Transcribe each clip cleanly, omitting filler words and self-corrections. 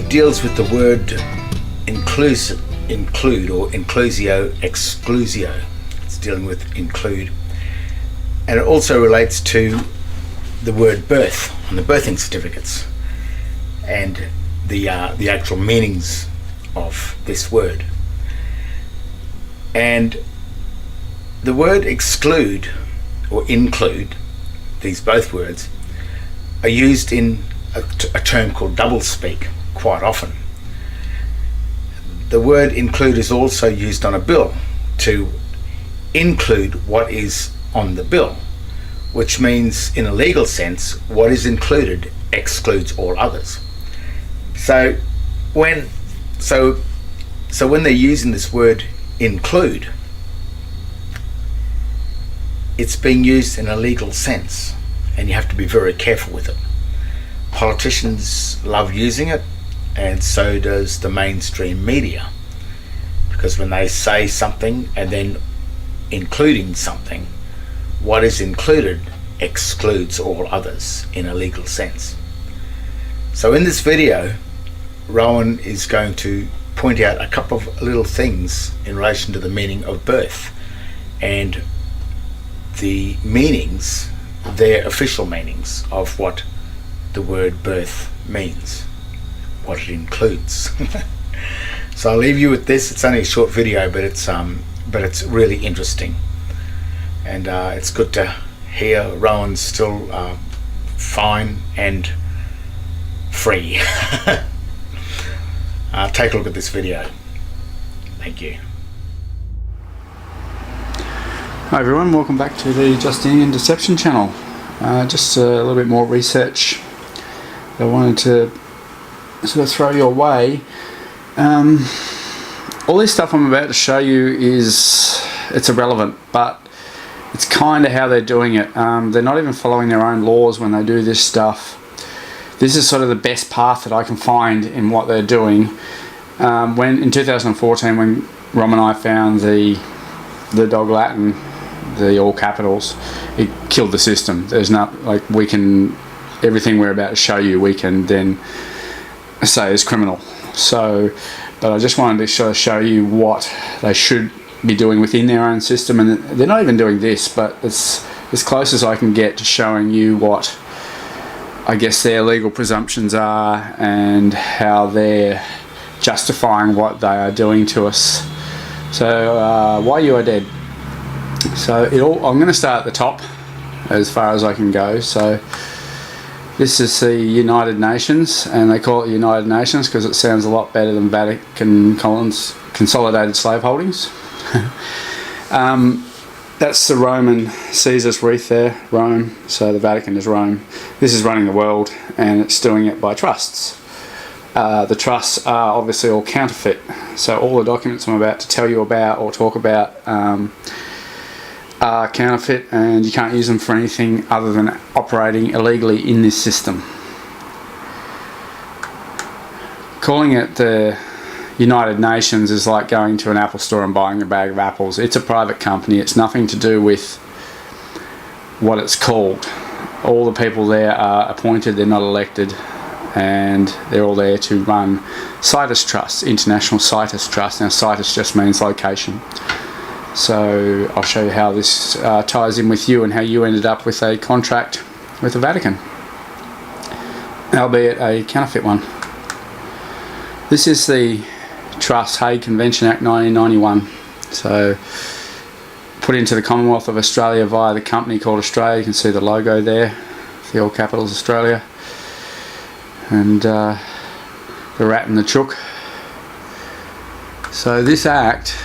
It deals with the word include or inclusio exclusio. It's dealing with include. And it also relates to the word birth on the birthing certificates and the actual meanings of this word. And the word exclude or include, these both words, are used in a term called doublespeak quite often. The word include is also used on a bill to include what is on the bill, which means in a legal sense what is included excludes all others. So when they're using this word include, it's being used in a legal sense, and you have to be very careful with it. Politicians love using it, and so does the mainstream media, because when they say something and then including something, what is included excludes all others in a legal sense. So in this video, Rowan is going to point out a couple of little things in relation to the meaning of birth and the meanings, their official meanings of what the word birth means, what it includes. So I'll leave you with this. It's only a short video, but it's really interesting, and it's good to hear Rowan's still fine and free. Take a look at this video. Thank you. Hi everyone, welcome back to the Justinian Deception channel. Just a little bit more research that I wanted to sort of throw your way. All this stuff I'm about to show you it's irrelevant, but it's kind of how they're doing it. They're not even following their own laws when they do this stuff. This is sort of the best path that I can find in what they're doing. When in 2014, when Rom and I found the Dog Latin, the all capitals, it killed the system. There's not, like, everything we're about to show you, we can then say is criminal. So, but I just wanted to show you what they should be doing within their own system, and they're not even doing this, but it's as close as I can get to showing you what I guess their legal presumptions are and how they're justifying what they are doing to us. So why you are dead. So I'm going to start at the top as far as I can go. So this is the United Nations, and they call it United Nations because it sounds a lot better than Vatican Consolidated Slave Holdings. That's the Roman Caesar's wreath there, Rome, so the Vatican is Rome. This is running the world, and it's doing it by trusts. The trusts are obviously all counterfeit, so all the documents I'm about to tell you about or talk about are counterfeit, and you can't use them for anything other than operating illegally in this system. Calling it the United Nations is like going to an Apple store and buying a bag of apples. It's a private company. It's nothing to do with what it's called. All the people there are appointed, they're not elected, and they're all there to run CITES Trust, International CITES Trust. Now CITES just means location. So I'll show you how this ties in with you and how you ended up with a contract with the Vatican, albeit a counterfeit one. This is the Trust Hague Convention Act 1991. So put into the Commonwealth of Australia via the company called Australia. You can see the logo there, the all capitals Australia, and the rat and the chook. So this act,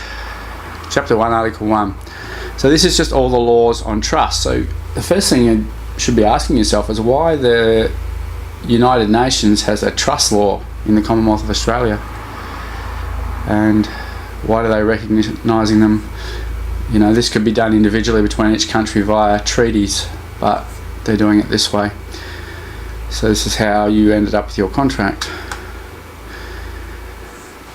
Chapter 1, Article 1. So this is just all the laws on trust. So the first thing you should be asking yourself is why the United Nations has a trust law in the Commonwealth of Australia, and why are they recognising them? You know, this could be done individually between each country via treaties, but they're doing it this way. So this is how you ended up with your contract.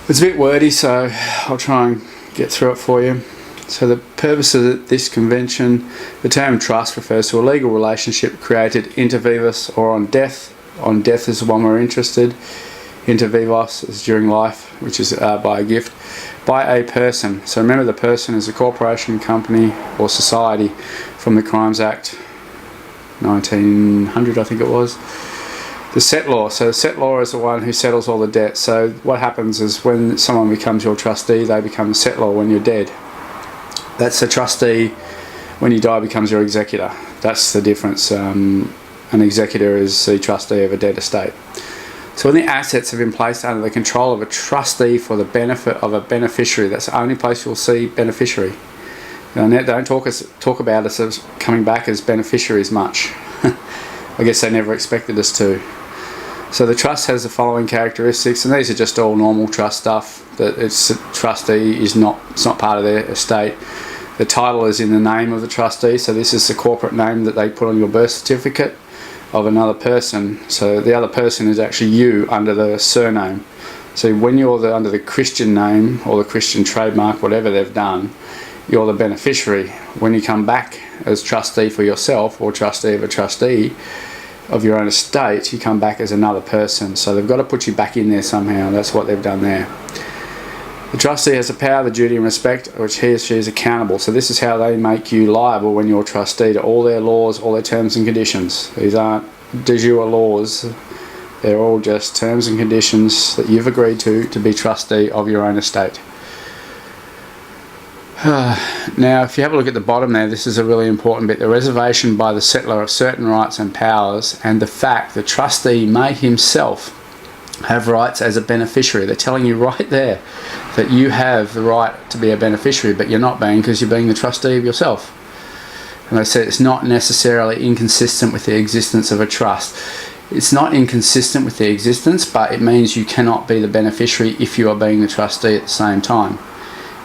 It's a bit wordy, so I'll try and get through it for you. So the purpose of this convention, the term trust refers to a legal relationship created inter vivos or on death. On death is the one we're interested inter vivos is during life, which is by a gift, by a person. So remember, the person is a corporation, company, or society from the Crimes Act 1900, I think it was. The settlor. So the settlor is the one who settles all the debt. So what happens is when someone becomes your trustee, they become the settlor when you're dead. That's the trustee. When you die, becomes your executor. That's the difference. An executor is the trustee of a dead estate. So when the assets have been placed under the control of a trustee for the benefit of a beneficiary, that's the only place you'll see beneficiary. Don't talk about us as coming back as beneficiaries much. I guess they never expected us to. So the trust has the following characteristics, and these are just all normal trust stuff. That it's trustee it's not part of their estate. The title is in the name of the trustee, so this is the corporate name that they put on your birth certificate of another person. So the other person is actually you under the surname. So when you're under the Christian name or the Christian trademark, whatever they've done, you're the beneficiary. When you come back as trustee for yourself or trustee of a trustee of your own estate, you come back as another person. So they've got to put you back in there somehow. That's what they've done there. The trustee has the power, the duty and respect which he or she is accountable. So this is how they make you liable when you're trustee to all their laws, all their terms and conditions. These aren't de jure laws. They're all just terms and conditions that you've agreed to be trustee of your own estate. Now, if you have a look at the bottom there, this is a really important bit. The reservation by the settlor of certain rights and powers, and the fact the trustee may himself have rights as a beneficiary. They're telling you right there that you have the right to be a beneficiary, but you're not being, because you're being the trustee of yourself. And I said it's not necessarily inconsistent with the existence of a trust. It's not inconsistent with the existence, but it means you cannot be the beneficiary if you are being the trustee at the same time.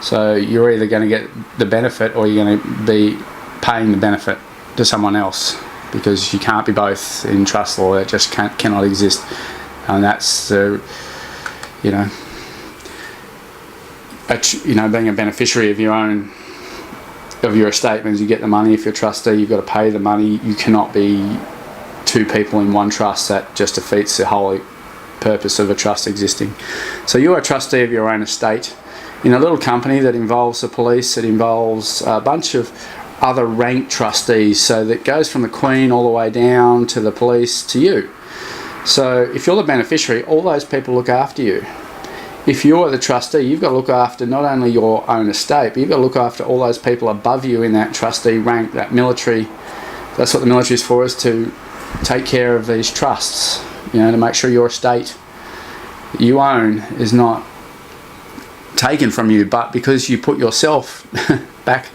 So you're either going to get the benefit or you're going to be paying the benefit to someone else, because you can't be both in trust law. That just cannot exist. And that's being a beneficiary of your estate means you get the money. If you're a trustee, you've got to pay the money. You cannot be two people in one trust. That just defeats the whole purpose of a trust existing. So you're a trustee of your own estate in a little company that involves the police. It involves a bunch of other ranked trustees. So that goes from the Queen all the way down to the police to you. So if you're the beneficiary, all those people look after you. If you're the trustee, you've got to look after not only your own estate, but you've got to look after all those people above you in that trustee rank, that military. That's what the military is for, is to take care of these trusts, to make sure your estate that you own is not taken from you, but because you put yourself back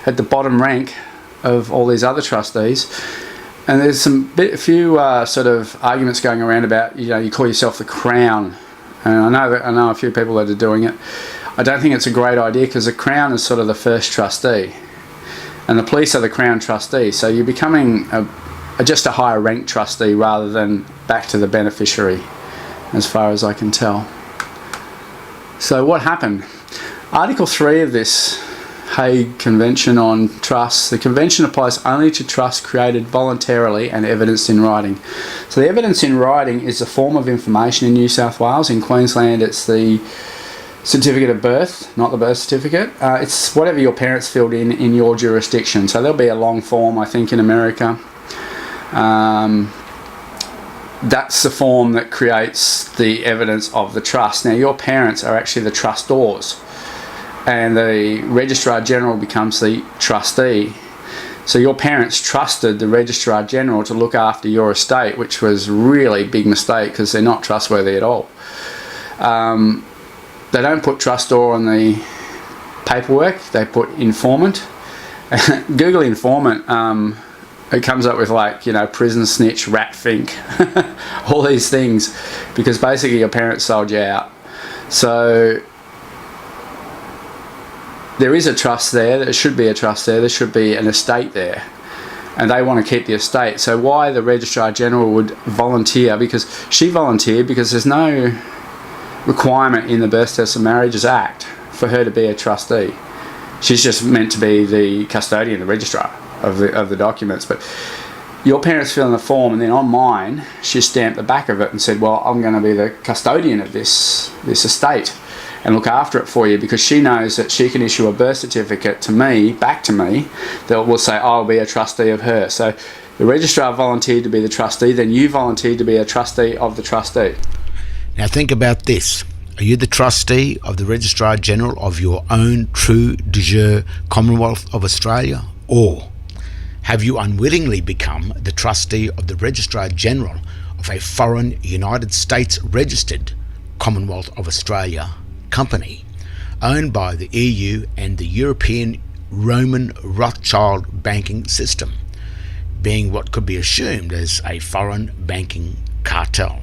at the bottom rank of all these other trustees. And there's a few sort of arguments going around about, you call yourself the Crown. And I know a few people that are doing it. I don't think it's a great idea, because the Crown is sort of the first trustee. And the police are the Crown trustee. So you're becoming just a higher ranked trustee rather than back to the beneficiary, as far as I can tell. So what happened? Article 3 of this Hague Convention on Trusts. The convention applies only to trusts created voluntarily and evidenced in writing. So the evidence in writing is a form of information in New South Wales. In Queensland, it's the certificate of birth, not the birth certificate. It's whatever your parents filled in your jurisdiction. So there'll be a long form, I think, in America. That's the form that creates the evidence of the trust. Now, your parents are actually the trustors, and the Registrar General becomes the trustee. So your parents trusted the Registrar General to look after your estate, which was really a big mistake, because they're not trustworthy at all. They don't put trustor on the paperwork, they put informant. Google informant, it comes up with prison snitch, rat fink, all these things, because basically your parents sold you out. So there is a trust there, there should be a trust there should be an estate there, and they want to keep the estate. So why the Registrar General would volunteer, because she volunteered, because there's no requirement in the Birth, Deaths and Marriages Act for her to be a trustee. She's just meant to be the custodian, the registrar of the documents. But your parents fill in the form, and then on mine, she stamped the back of it and said, well, I'm going to be the custodian of this estate and look after it for you, because she knows that she can issue a birth certificate to me, back to me, that will say, I'll be a trustee of her. So the registrar volunteered to be the trustee, then you volunteered to be a trustee of the trustee. Now think about this. Are you the trustee of the Registrar General of your own true de jure Commonwealth of Australia? Or have you unwittingly become the trustee of the Registrar General of a foreign United States registered Commonwealth of Australia company owned by the EU and the European Roman Rothschild banking system, being what could be assumed as a foreign banking cartel?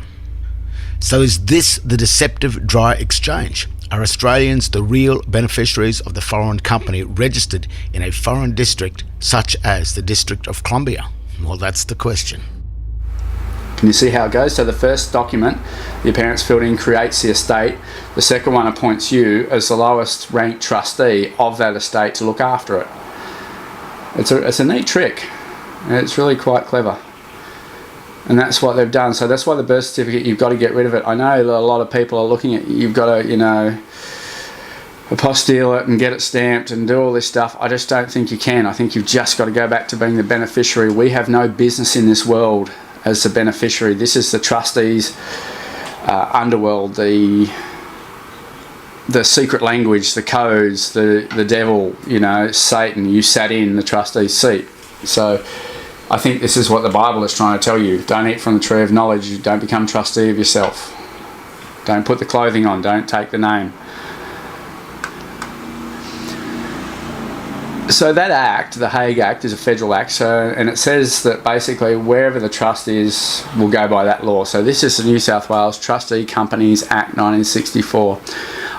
So is this the deceptive dry exchange? Are Australians the real beneficiaries of the foreign company registered in a foreign district such as the District of Columbia? Well, that's the question. Can you see how it goes? So the first document your parents filled in creates the estate. The second one appoints you as the lowest ranked trustee of that estate to look after it. It's a neat trick, and it's really quite clever. And that's what they've done. So that's why the birth certificate, you've got to get rid of it. I know that a lot of people are looking at, you've got to, apostille it and get it stamped and do all this stuff. I just don't think you can. I think you've just got to go back to being the beneficiary. We have no business in this world as the beneficiary. This is the trustees' underworld, the secret language, the codes, the devil, Satan. You sat in the trustee's seat. So I think this is what the Bible is trying to tell you. Don't eat from the tree of knowledge. Don't become trustee of yourself. Don't put the clothing on. Don't take the name. So that act, the Hague Act, is a federal act, and it says that basically wherever the trust is will go by that law. So this is the New South Wales Trustee Companies Act 1964.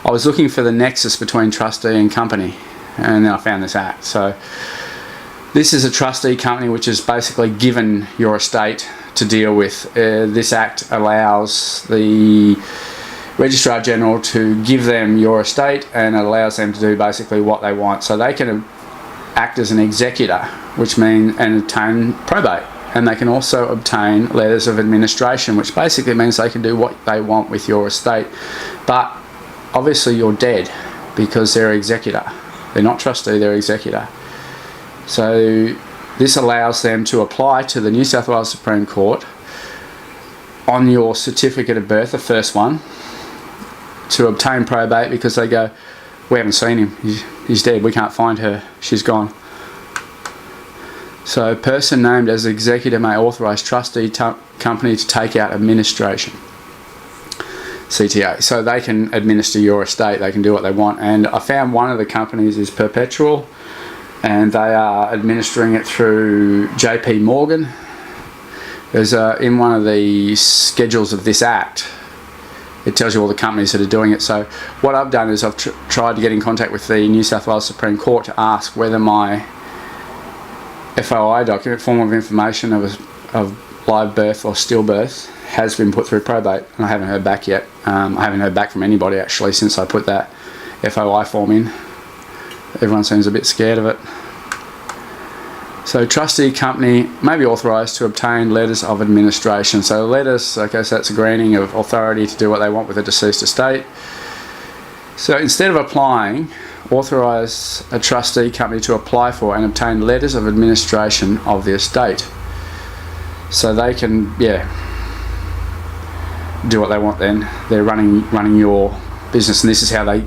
I was looking for the nexus between trustee and company, and then I found this act. So this is a trustee company which is basically given your estate to deal with. This act allows the Registrar General to give them your estate, and it allows them to do basically what they want. So they can act as an executor, which means, and obtain probate. And they can also obtain letters of administration, which basically means they can do what they want with your estate. But obviously you're dead because they're executor. They're not trustee, they're executor. So this allows them to apply to the New South Wales Supreme Court on your certificate of birth, the first one, to obtain probate, because they go, we haven't seen him, he's dead, we can't find her, she's gone. So a person named as executor may authorise trustee company to take out administration, CTA. So they can administer your estate, they can do what they want. And I found one of the companies is Perpetual, and they are administering it through JP Morgan. There's in one of the schedules of this act, it tells you all the companies that are doing it. So what I've done is I've tried to get in contact with the New South Wales Supreme Court to ask whether my FOI document, form of information of live birth or stillbirth, has been put through probate, and I haven't heard back yet. I haven't heard back from anybody actually since I put that FOI form in. Everyone seems a bit scared of it. So trustee company may be authorised to obtain letters of administration. So letters, okay, so that's a granting of authority to do what they want with a deceased estate. So instead of applying, authorise a trustee company to apply for and obtain letters of administration of the estate. So they can, do what they want then. They're running your business, and this is how they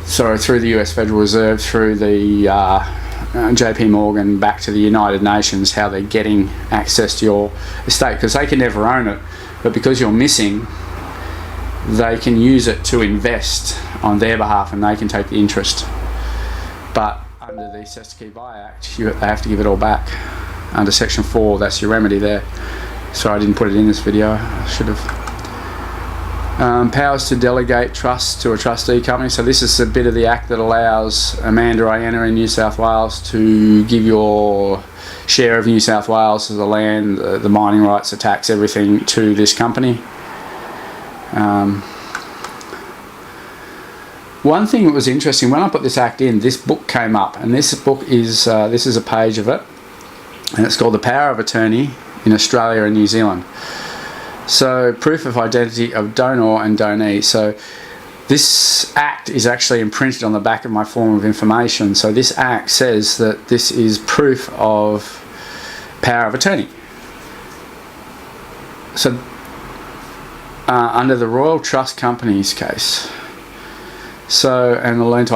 through the US Federal Reserve, through the JP Morgan, back to the United Nations, how they're getting access to your estate, because they can never own it, but because you're missing, they can use it to invest on their behalf, and they can take the interest. But under the Cestui Que Act, they have to give it all back. Under Section 4, that's your remedy there. Sorry, I didn't put it in this video. I should have. Powers to delegate trusts to a trustee company. So this is a bit of the act that allows Amanda Iena in New South Wales to give your share of New South Wales, the land, the mining rights, the tax, everything to this company. One thing that was interesting, when I put this act in, this book came up, and this book is this is a page of it. and it's called the Power of Attorney in Australia and New Zealand. So proof of identity of donor and donee. So this act is actually imprinted on the back of my form of information. So this act says that this is proof of power of attorney. So under the Royal Trust Companies case, so, and the Land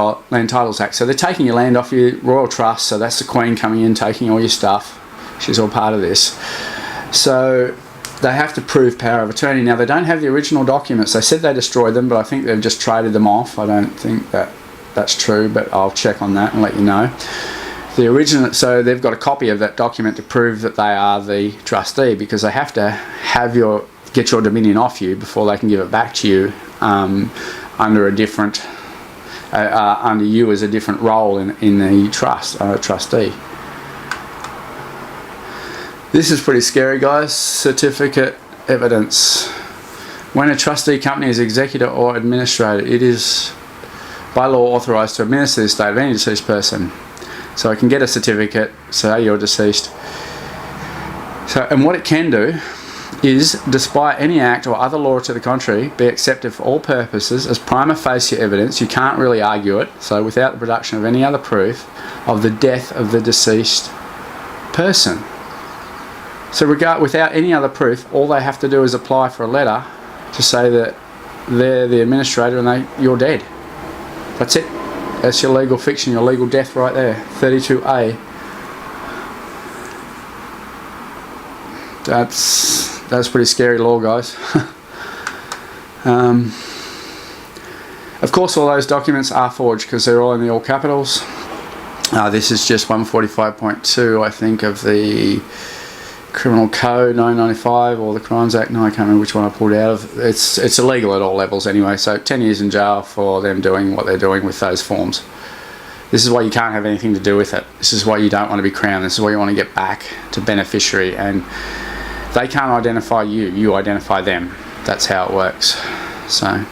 Titles Act, so they're taking your land off your Royal Trust, so that's the Queen coming in, taking all your stuff. She's all part of this. So they have to prove power of attorney. Now, they don't have the original documents. They said they destroyed them, but I think they've just traded them off. I don't think that's true, but I'll check on that and let you know. The original, so they've got a copy of that document to prove that they are the trustee, because they have to have get your dominion off you before they can give it back to you under a different, under you as a different role in the trust, trustee. This is pretty scary, guys. Certificate evidence. When a trustee company is executor or administrator, it is by law authorised to administer the estate of any deceased person. So I can get a certificate, say you're deceased. So, and what it can do is, despite any act or other law to the contrary, be accepted for all purposes as prima facie evidence. You can't really argue it. So without the production of any other proof of the death of the deceased person. So without any other proof, all they have to do is apply for a letter to say that they're the administrator and you're dead. That's it. That's your legal fiction, your legal death right there. 32A. That's pretty scary law, guys. Of course, all those documents are forged because they're all in the all capitals. This is just 145.2, I think, of the Criminal Code 995 or the Crimes Act. No, I can't remember which one I pulled out of. It's illegal at all levels anyway, so 10 years in jail for them doing what they're doing with those forms. This is why you can't have anything to do with it. This is why you don't want to be crowned. This is why you want to get back to beneficiary, and they can't identify you, you identify them. That's how it works. So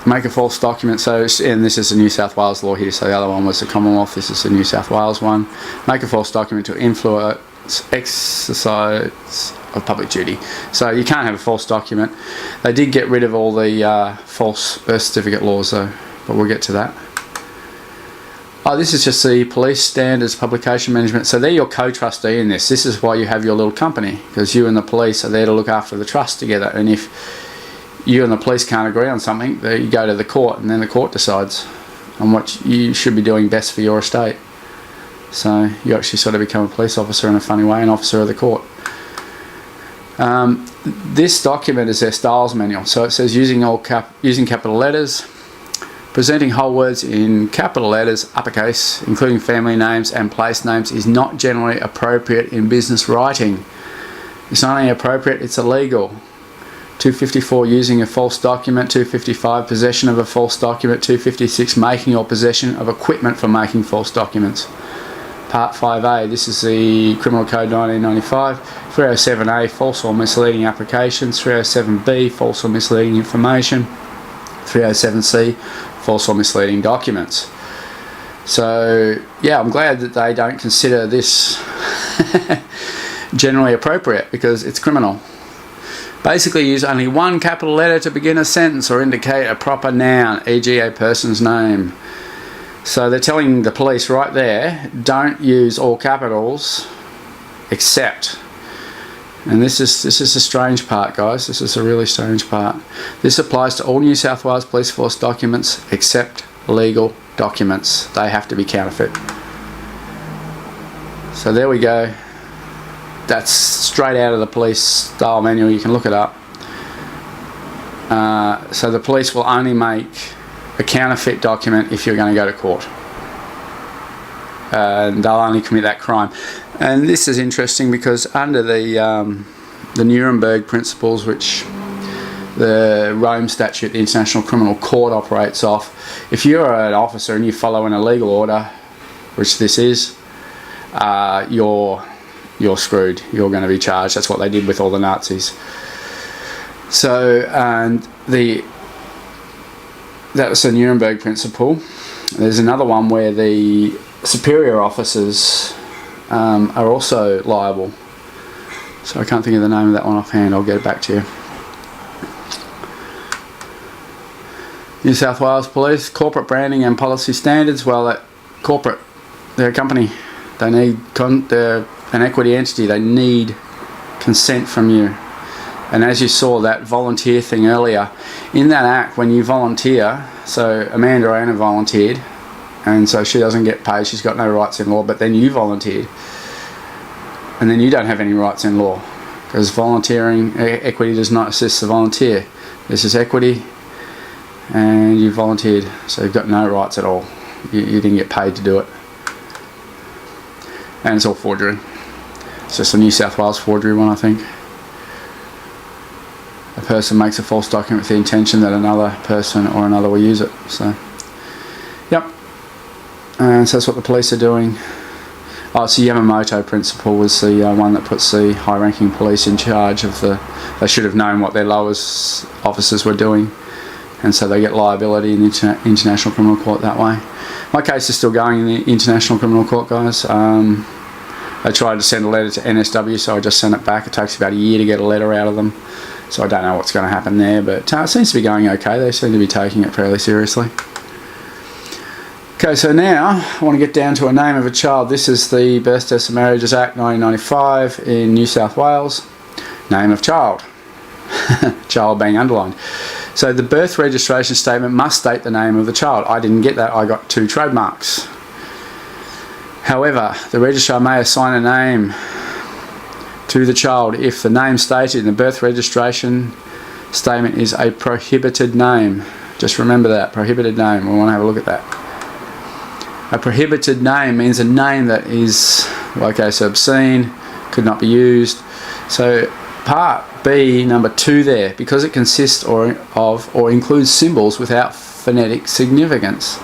make a false document. So, and this is a New South Wales law here, so the other one was the Commonwealth, this is a New South Wales one. Make a false document to influence exercise of public duty. So you can't have a false document. They did get rid of all the false birth certificate laws though, but we'll get to that. Oh, this is just the police standards publication management. So they're your co-trustee in this. This is why you have your little company, because you and the police are there to look after the trust together, and if you and the police can't agree on something, you go to the court, and then the court decides on what you should be doing best for your estate. So you actually sort of become a police officer in a funny way, an officer of the court. This document is their styles manual. So it says using capital letters, presenting whole words in capital letters, uppercase, including family names and place names, is not generally appropriate in business writing. It's not only appropriate, it's illegal. 254, using a false document. 255, possession of a false document. 256, making or possession of equipment for making false documents. Part 5A, this is the Criminal Code 1995. 307A, false or misleading applications. 307B, false or misleading information. 307C, false or misleading documents. So yeah, I'm glad that they don't consider this generally appropriate, because it's criminal. Basically, use only one capital letter to begin a sentence or indicate a proper noun, e.g. a person's name. So they're telling the police right there, don't use all capitals except. And this is a strange part, guys. This is a really strange part. This applies to all New South Wales Police Force documents except legal documents. They have to be counterfeit. So there we go. That's straight out of the police style manual. You can look it up. So the police will only make a counterfeit document if you're going to go to court. And they'll only commit that crime. And this is interesting because under the Nuremberg principles, which the Rome Statute, the International Criminal Court operates off, if you're an officer and you follow an illegal order, which this is, you're screwed. You're going to be charged. That's what they did with all the Nazis. So, and that was the Nuremberg principle. There's another one where the superior officers are also liable. So I can't think of the name of that one offhand. I'll get it back to you. New South Wales Police, corporate branding and policy standards. Well, that corporate, they're a company. They need, they're an equity entity. They need consent from you. And as you saw that volunteer thing earlier, in that act, when you volunteer, so Amanda Anna volunteered, and so she doesn't get paid, she's got no rights in law, but then you volunteered, and then you don't have any rights in law, because volunteering, equity does not assist the volunteer. This is equity, and you volunteered, so you've got no rights at all. You didn't get paid to do it. And it's all forgery. It's just a New South Wales forgery one, I think. A person makes a false document with the intention that another person or another will use it. So, yep. And so that's what the police are doing. Oh, it's the Yamamoto principle was the one that puts the high-ranking police in charge of the... They should have known what their lowest officers were doing, and so they get liability in the International Criminal Court that way. My case is still going in the International Criminal Court, guys. I tried to send a letter to NSW, so I just sent it back. It takes about a year to get a letter out of them, so I don't know what's going to happen there, but it seems to be going okay. They seem to be taking it fairly seriously. Okay, so now I want to get down to a name of a child. This is the Births, Deaths and Marriages Act 1995 in New South Wales. Name of child. Child being underlined. So the birth registration statement must state the name of the child. I didn't get that. I got 2 trademarks. However, the registrar may assign a name to the child if the name stated in the birth registration statement is a prohibited name. Just remember that, prohibited name. We want to have a look at that. A prohibited name means a name that is, okay, so obscene, could not be used. So part B, number 2 there, because it consists of or includes symbols without phonetic significance.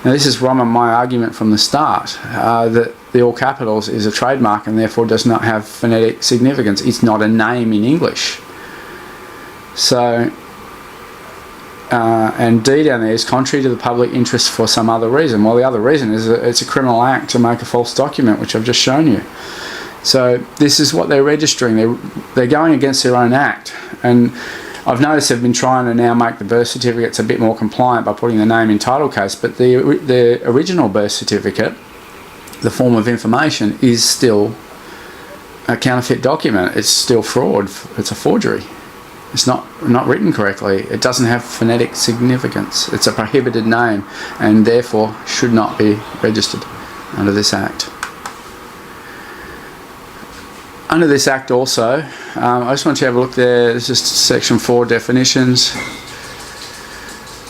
Now this is wrong on my argument from the start, that the all capitals is a trademark and therefore does not have phonetic significance. It's not a name in English. So, and D down there is contrary to the public interest for some other reason. Well, the other reason is that it's a criminal act to make a false document, which I've just shown you. So this is what they're registering. They're going against their own act. And I've noticed they've been trying to now make the birth certificates a bit more compliant by putting the name in title case, but the original birth certificate, the form of information, is still a counterfeit document. It's still fraud. It's a forgery. It's not written correctly. It doesn't have phonetic significance. It's a prohibited name and therefore should not be registered under this act. Under this act also, I just want you to have a look there. This is section 4 definitions.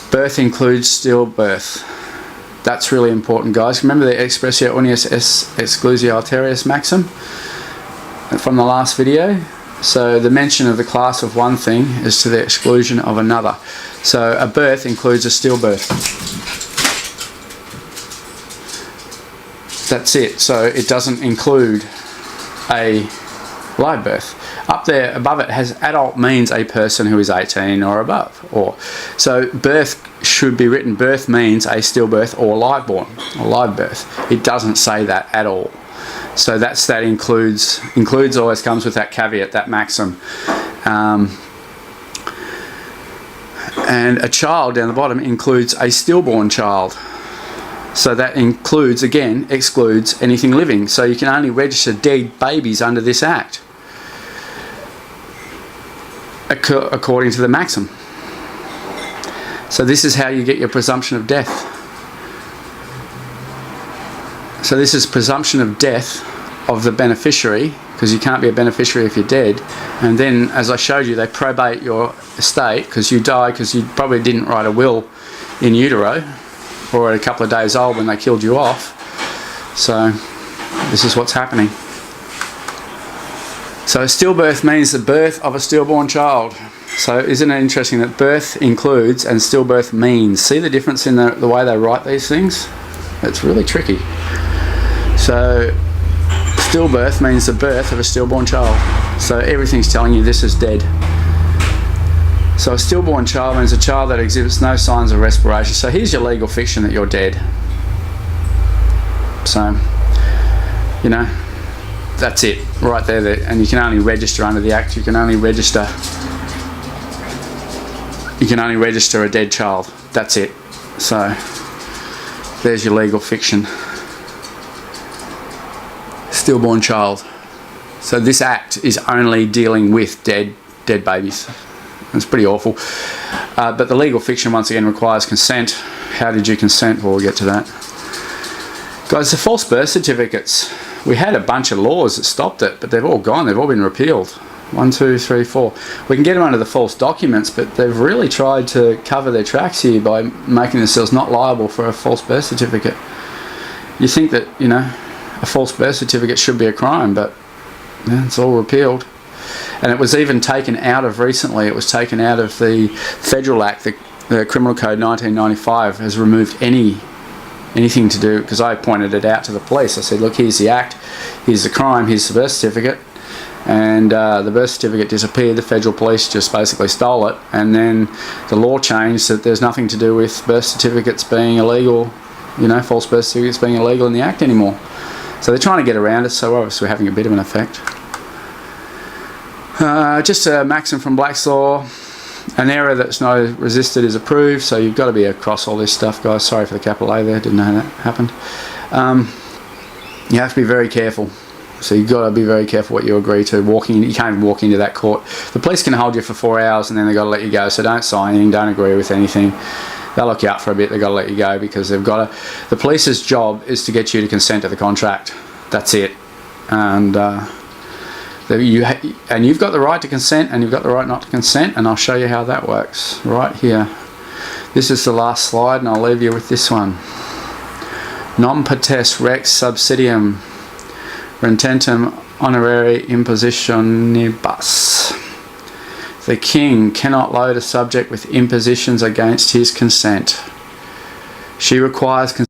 Birth includes stillbirth. That's really important, guys. Remember the expressio unius exclusio alterius maxim from the last video? So the mention of the class of one thing is to the exclusion of another. So a birth includes a stillbirth. That's it. So it doesn't include a live birth. Up there above it has adult means a person who is 18 or above. So birth should be written, birth means a stillbirth or live born or live birth. It doesn't say that at all. So that includes always comes with that caveat, that maxim. And a child down the bottom includes a stillborn child. So that includes, again, excludes anything living. So you can only register dead babies under this act, according to the maxim. So this is how you get your presumption of death. So this is presumption of death of the beneficiary, because you can't be a beneficiary if you're dead. And then, as I showed you, they probate your estate because you died because you probably didn't write a will in utero, or at a couple of days old when they killed you off. So this is what's happening. So stillbirth means the birth of a stillborn child. So isn't it interesting that birth includes and stillbirth means? See the difference in the way they write these things? It's really tricky. So stillbirth means the birth of a stillborn child. So everything's telling you this is dead. So a stillborn child means a child that exhibits no signs of respiration. So here's your legal fiction that you're dead. So, you know, that's it right there. And you can only register under the Act. You can only register a dead child. That's it. So there's your legal fiction. Stillborn child. So this Act is only dealing with dead babies. It's pretty awful. But the legal fiction, once again, requires consent. How did you consent? Well, we'll get to that. Guys, the false birth certificates. We had a bunch of laws that stopped it, but they've all gone. They've all been repealed. 1, 2, 3, 4. We can get them under the false documents, but they've really tried to cover their tracks here by making themselves not liable for a false birth certificate. You think that, you know, a false birth certificate should be a crime, but yeah, it's all repealed. And it was even taken out of recently. It was taken out of the Federal Act. The Criminal Code 1995 has removed anything to do, because I pointed it out to the police. I said, look, here's the Act, here's the crime, here's the birth certificate. And the birth certificate disappeared. The federal police just basically stole it, and then the law changed that there's nothing to do with birth certificates being illegal, you know, false birth certificates being illegal in the Act anymore. So they're trying to get around it, so obviously we're having a bit of an effect. Just a maxim from Black's Law: an error that's not resisted is approved. So you've got to be across all this stuff, guys. Sorry for the capital A there, didn't know how that happened. You have to be very careful. So you've got to be very careful what you agree to. You can't even walk into that court. The police can hold you for 4 hours and then they've got to let you go. So don't sign anything, don't agree with anything. They'll look you up for a bit, they've got to let you go, because they've got to... The police's job is to get you to consent to the contract. That's it. And you've got the right to consent, and you've got the right not to consent, and I'll show you how that works right here. This is the last slide, and I'll leave you with this one. Non potest rex subsidium rententem honorari impositionibus. The king cannot load a subject with impositions against his consent. She requires consent.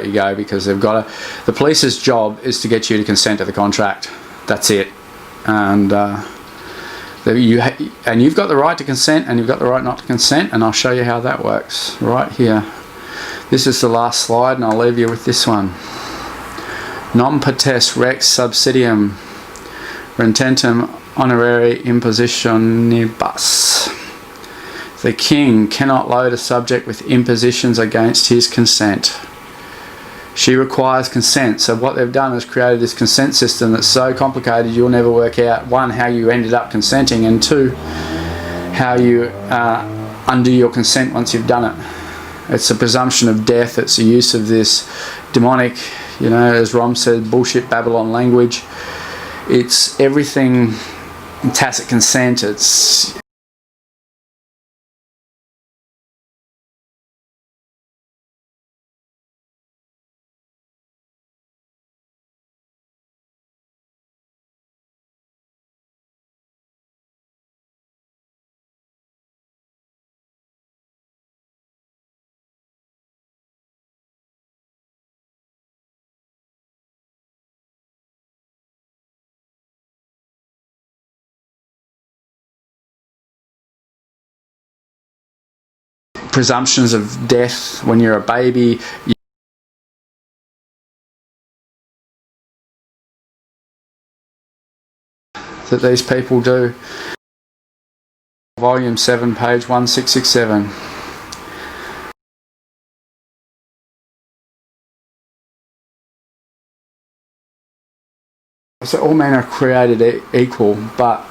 You go, because they've got to... The police's job is to get you to consent to the contract. That's it. And you've got the right to consent, and you've got the right not to consent, and I'll show you how that works right here. This is the last slide, and I'll leave you with this one. Non potest rex subsidium rententem honorari impositionibus. The king cannot load a subject with impositions against his consent. She requires consent. So what they've done is created this consent system that's so complicated you'll never work out, one, how you ended up consenting, and two, how you undo your consent once you've done it. It's a presumption of death. It's the use of this demonic, you know, as Rom said, bullshit Babylon language. It's everything tacit consent. It's presumptions of death when you're a baby. That these people do. Volume 7, page 1667. So all men are created equal, but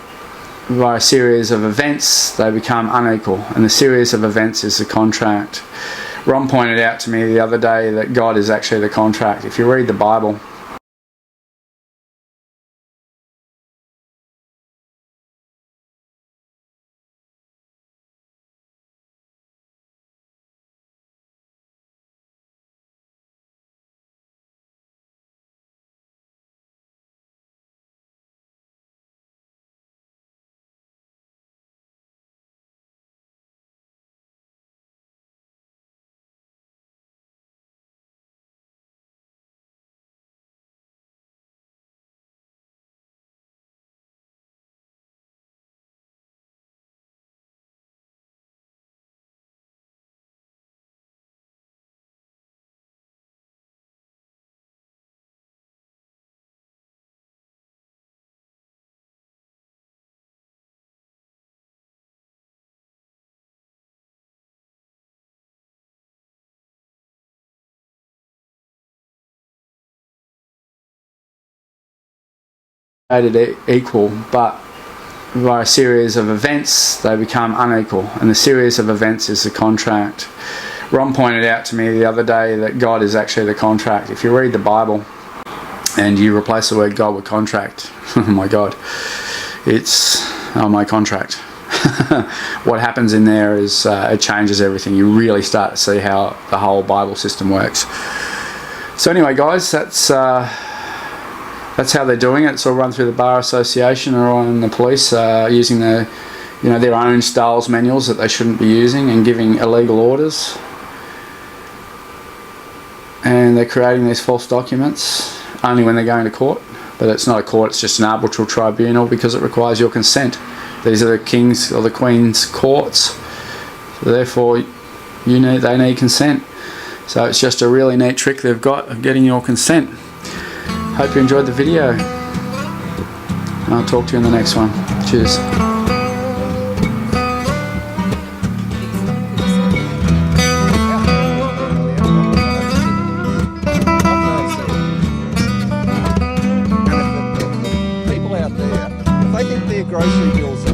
by a series of events they become unequal, and the series of events is the contract. Ron pointed out to me the other day that God is actually the contract. If you read the Bible, equal, but by a series of events they become unequal, and the series of events is the contract. Ron pointed out to me the other day that God is actually the contract. If you read the Bible and you replace the word God with contract, oh my God, it's my contract. What happens in there is it changes everything. You really start to see how the whole Bible system works. So anyway, guys, that's how they're doing it. It's all run through the Bar Association or on the police using their own styles manuals that they shouldn't be using and giving illegal orders. And they're creating these false documents only when they're going to court. But it's not a court, it's just an arbitral tribunal because it requires your consent. These are the King's or the Queen's courts. So therefore, they need consent. So it's just a really neat trick they've got of getting your consent. Hope you enjoyed the video. And I'll talk to you in the next one. Cheers. People out there, if they think their grocery bills